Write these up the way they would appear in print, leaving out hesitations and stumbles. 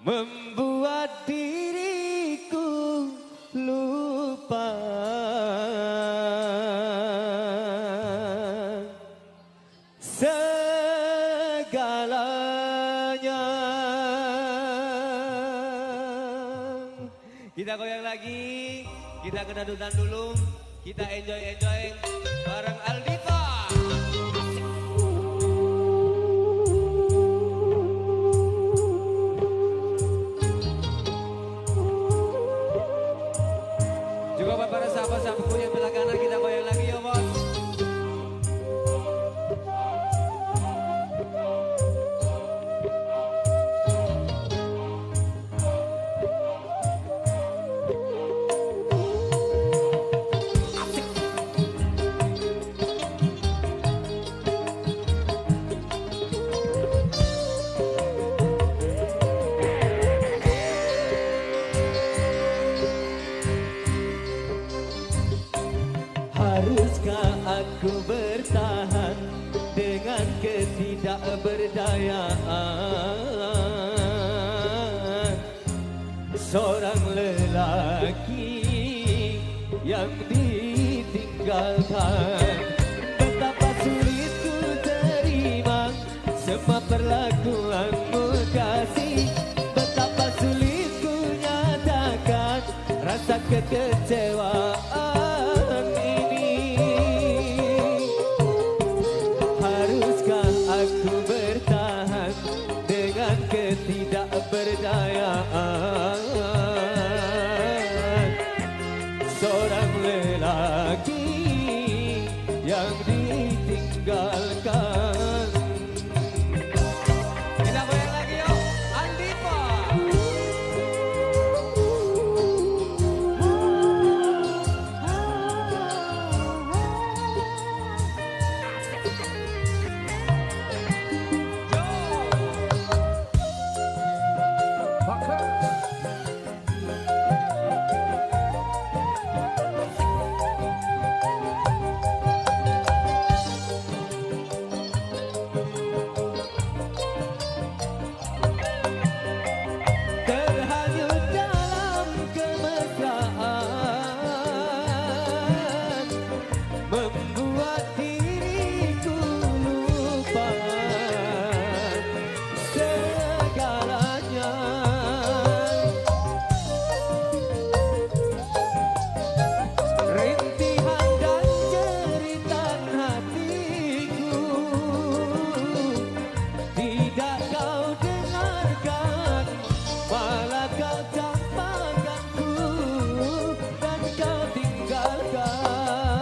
membuat diriku lupa segalanya. Kita goyang lagi, kita kena dangdutan dulu, kita enjoy bareng Aldiva. Juga buat para sahabat-sahabatku yang belah kanan, kita goyang lagi ya bos. Haruskah aku bertahan dengan ketidakberdayaan seorang lelaki yang ditinggalkan? Betapa sulit ku terima semua perlakuanmu kasih, betapa sulit ku nyatakan rasa kekecewaan. Aku bertahan dengan ketidakberdayaan seorang lelaki yang ditinggalkan. Kita goyang lagi yuk, Aldiva. Membuat diriku lupa segalanya. Rintihan dan jeritan hatiku tidak kau dengarkan, malah kau campakkanku dan kau tinggalkan.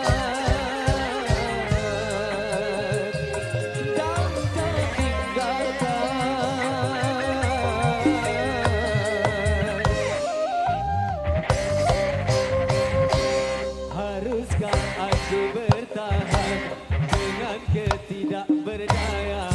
Haruskah aku bertahan dengan ketidakberdayaan